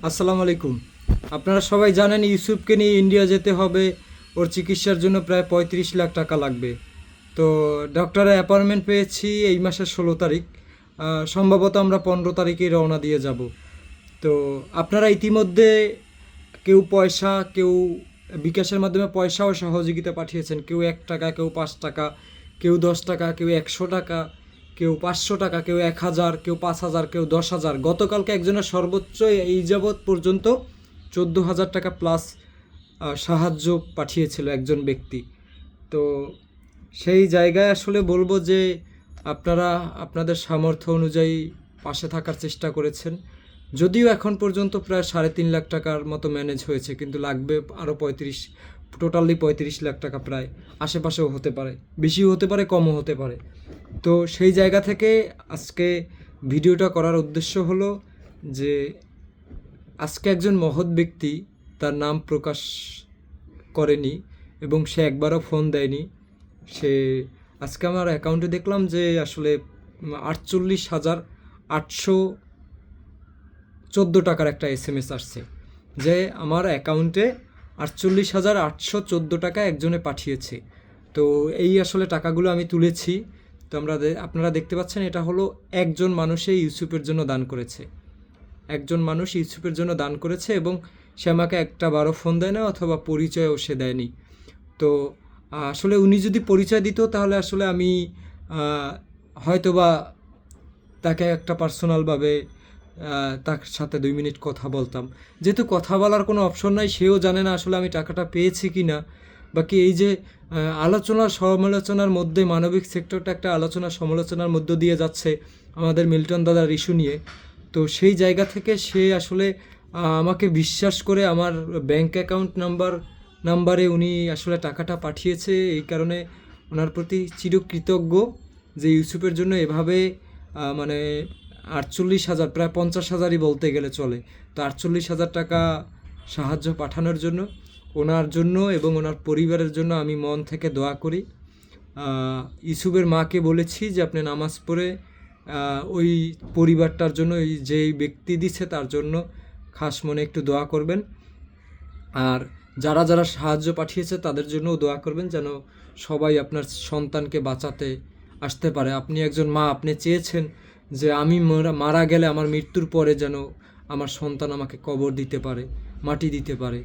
আসসালামু আলাইকুম। আপনারা সবাই জানেন ইউসুফকে নিয়ে ইন্ডিয়া যেতে হবে, ওর চিকিৎসার জন্য প্রায় 35 লাখ টাকা লাগবে। তো ডক্টরের অ্যাপয়েন্টমেন্ট পেয়েছি এই মাসের 16 তারিখ। সম্ভবত আমরা 15 তারিখেই রওনা দিয়ে যাব। তো আপনারা ইতিমধ্যে কেউ বিকাশের মাধ্যমে পয়সা ও সহযোগিতা পাঠিয়েছেন। কেউ 1 টাকা, কেউ 5 টাকা, কেউ 10 টাকা, কেউ 100 টাকা, কেউ 500 টাকা, কেউ 1000, কেউ 5000, কেউ 10,000। গতকালকে একজনের সর্বোচ্চ এই যাবৎ পর্যন্ত 14,000 টাকা প্লাস সাহায্য পাঠিয়েছিল একজন ব্যক্তি। তো সেই জায়গায় আসলে বলবো যে আপনারা আপনাদের সামর্থ্য অনুযায়ী পাশে থাকার চেষ্টা করেছেন। যদিও এখন পর্যন্ত প্রায় 3.5 লাখ টাকার মতো ম্যানেজ হয়েছে, কিন্তু লাগবে আরও 35 লাখ টাকা প্রায়। আশেপাশেও হতে পারে, বেশিও হতে পারে, কমও হতে পারে। তো সেই জায়গা থেকে আজকে ভিডিওটা করার উদ্দেশ্য হলো যে আজকে একজন মহৎ ব্যক্তি, তার নাম প্রকাশ করেনি এবং সে একবারও ফোন দেয়নি। সে আজকে আমার অ্যাকাউন্টে দেখলাম যে আসলে 48,814 টাকার একটা SMS আসছে, যে আমার অ্যাকাউন্টে 48,814 টাকা একজনে পাঠিয়েছে। তো এই আসলে টাকাগুলো আমি তুলেছি। তো আপনারা দেখতে পাচ্ছেন, এটা হলো একজন মানুষই ইউসুফের জন্য দান করেছে। একজন মানুষ ইউসুফের জন্য দান করেছে এবং সে আমাকে একটা বারো ফোন দেয় না, অথবা পরিচয়ও সে দেয়নি। তো আসলে উনি যদি পরিচয় দিত তাহলে আসলে আমি হয়তোবা তাকে একটা পার্সোনালভাবে তার সাথে 2 মিনিট কথা বলতাম। যেহেতু কথা বলার কোনো অপশন নাই, সেও জানে না আসলে আমি টাকাটা পেয়েছি কি না। বাকি এই যে আলোচনা সমালোচনার মধ্যে মানবিক সেক্টরটা একটা আলোচনা সমালোচনার মধ্য দিয়ে যাচ্ছে আমাদের মিল্টন দাদার ইস্যু নিয়ে। তো সেই জায়গা থেকে সে আসলে আমাকে বিশ্বাস করে আমার ব্যাংক অ্যাকাউন্ট নাম্বারে উনি আসলে টাকাটা পাঠিয়েছে। এই কারণে ওনার প্রতি চিরকৃতজ্ঞ যে ইউসুফের জন্য এভাবে মানে 48,000, প্রায় 50,000ই বলতে গেলে চলে। তো 48,000 টাকা সাহায্য পাঠানোর জন্য, ওনার জন্য এবং ওনার পরিবারের জন্য আমি মন থেকে দোয়া করি। ইউসুফের মাকে বলেছি যে আপনি নামাজ পড়ে ওই পরিবারটার জন্য, ওই যেই ব্যক্তি দিচ্ছে তার জন্য খাস মনে একটু দোয়া করবেন। আর যারা যারা সাহায্য পাঠিয়েছে তাদের জন্যও দোয়া করবেন, যেন সবাই আপনার সন্তানকে বাঁচাতে আসতে পারে। আপনি একজন মা, আপনি চেয়েছেন যে আমি মারা গেলে, আমার মৃত্যুর পরে যেন আমার সন্তান আমাকে কবর দিতে পারে, মাটি দিতে পারে।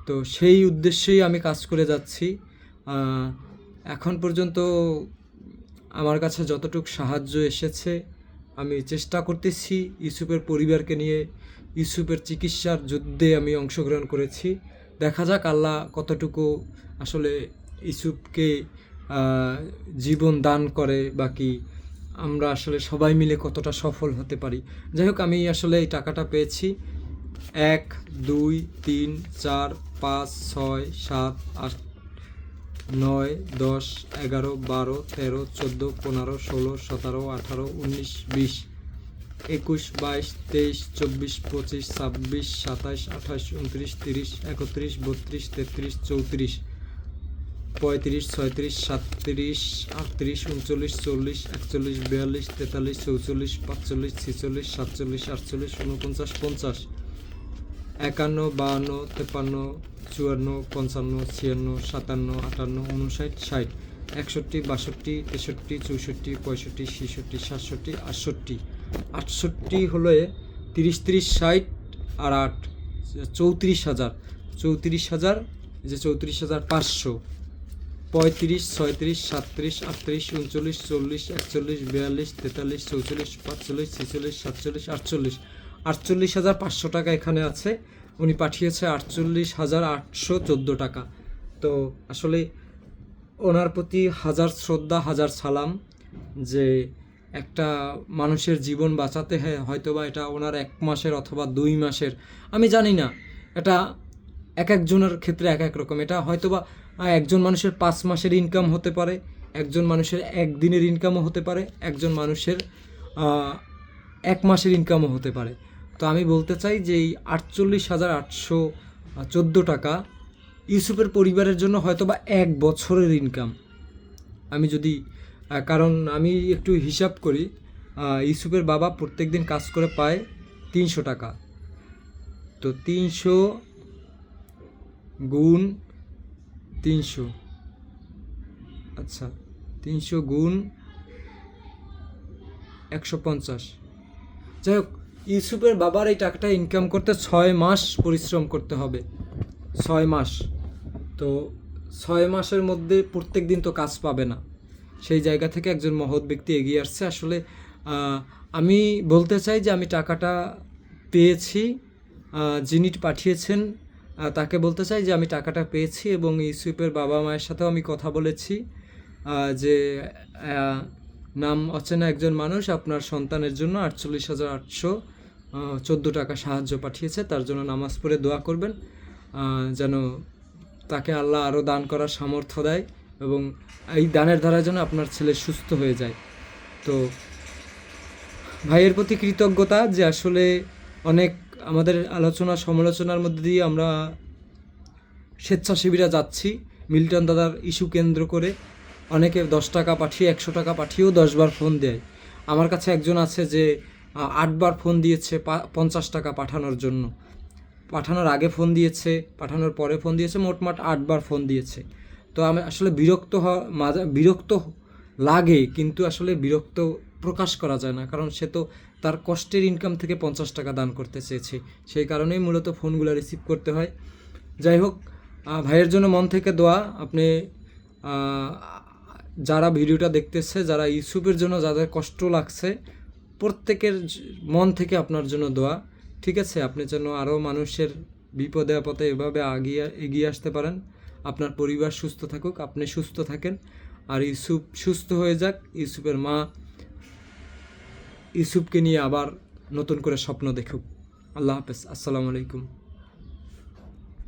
তো সেই উদ্দেশ্যেই আমি কাজ করে যাচ্ছি। এখন পর্যন্ত আমার কাছে যতটুকু সাহায্য এসেছে আমি চেষ্টা করতেছি ইউসুফের পরিবারকে নিয়ে। ইউসুফের চিকিৎসার যুদ্ধে আমি অংশগ্রহণ করেছি। দেখা যাক আল্লাহ কতটুকু আসলে ইউসুফকে জীবন দান করে, বাকি আমরা আসলে সবাই মিলে কতটা সফল হতে পারি। যাই হোক, আমি আসলে এই টাকাটা পেয়েছি। 1, 2, 3, 4, 5, 6, 7, 8, 9, 10, 11, 12, 13, 14, 15, 16, 17, 18, 19, 20, 21, 22, 23, 24, 25, 26, 27, 28, 29, 30, 31, 32, 33, 34, 35, 36, 37, 38, 39, 40, 41, 42, 43, 44, 45, 46, 47, 48, 49, 50, 51, 52, 53, 54, 55, 56, 57, 58, 59, 60, 61, 62, 63, 64, 65, 66, 67, 68, 68 হলো 30, 30, 60 আর 8, 34,000, 34,000, যে 34,500, 35, 36, 37, 38, 39, 40, 41, 42, 43, 44, 45, 46, 47, 48, 48,500 টাকা এখানে আছে। উনি পাঠিয়েছে 48,814 টাকা। তো আসলে ওনার প্রতি হাজার শ্রদ্ধা, হাজার সালাম, যে একটা মানুষের জীবন বাঁচাতে হয়তোবা এটা ওনার 1 মাসের অথবা 2 মাসের, আমি জানি না, এটা এক একজনের ক্ষেত্রে এক এক রকম। এটা হয়তোবা একজন মানুষের 5 মাসের ইনকাম হতে পারে, একজন মানুষের 1 দিনের ইনকামও হতে পারে, একজন মানুষের 1 মাসের ইনকামও হতে পারে। তো আমি বলতে চাই যে এই 48,814 টাকা ইউসুফের পরিবারের জন্য হয়তোবা 1 বছরের ইনকাম। আমি যদি কারণ আমি একটু হিসাব করি, ইউসুফের বাবা প্রত্যেক দিন কাজ করে পায় 300 টাকা। তো 300 গুণ 300, আচ্ছা 300 গুণ 150। যাই হোক, ইউসুফের বাবার এই টাকাটা ইনকাম করতে 6 মাস পরিশ্রম করতে হবে, 6 মাস। তো 6 মাসের মধ্যে প্রত্যেক দিন তো কাজ পাবে না, সেই জায়গা থেকে একজন মহৎ ব্যক্তি এগিয়ে আসছে। আসলে আমি বলতে চাই যে আমি টাকাটা পেয়েছি, যিনি পাঠিয়েছেন তাকে বলতে চাই যে আমি টাকাটা পেয়েছি, এবং ইউসুফের বাবা মায়ের সাথেও আমি কথা বলেছি যে নাম অচেনা একজন মানুষ আপনার সন্তানের জন্য 48,814 টাকা সাহায্য পাঠিয়েছে, তার জন্য নামাজ পড়ে দোয়া করবেন যেন তাকে আল্লাহ আরও দান করার সামর্থ্য দেয়, এবং এই দানের দ্বারা যেন আপনার ছেলে সুস্থ হয়ে যায়। তো ভাইয়ের প্রতি কৃতজ্ঞতা যে আসলে অনেক আমাদের আলোচনা সমালোচনার মধ্যে দিয়ে আমরা স্বেচ্ছাসেবীরা যাচ্ছি মিল্টন দাদার ইস্যু কেন্দ্র করে। অনেকে 10 টাকা পাঠিয়ে 100 টাকা পাঠিয়েও 10 বার ফোন দেয়। আমার কাছে একজন আছে যে 8 বার ফোন দিয়েছে 50 টাকা পাঠানোর জন্য, পাঠানোর আগে ফোন দিয়েছে, পাঠানোর পরে ফোন দিয়েছে, মোটমাট 8 বার ফোন দিয়েছে। তো আমি আসলে বিরক্ত লাগে, কিন্তু আসলে বিরক্ত প্রকাশ করা যায় না, কারণ সে তো তার কষ্টের ইনকাম থেকে 50 টাকা দান করতে চেয়েছে, সেই কারণেই মূলত ফোনগুলো রিসিভ করতে হয়। যাই হোক, ভাইয়ের জন্য মন থেকে দোয়া। আপনি যারা ভিডিওটা দেখতেছে, যারা ইউসুফের জন্য যাদের কষ্ট লাগছে, প্রত্যেকের মন থেকে আপনার জন্য দোয়া, ঠিক আছে? আপনি যেন আরও মানুষের বিপদে আপদে এভাবে এগিয়ে আসতে পারেন, আপনার পরিবার সুস্থ থাকুক, আপনি সুস্থ থাকেন, আর ইউসুফ সুস্থ হয়ে যাক, ইউসুফের মা ইউসুফকে নিয়ে আবার নতুন করে স্বপ্ন দেখুক। আল্লাহ হাফেজ, আসসালামু আলাইকুম।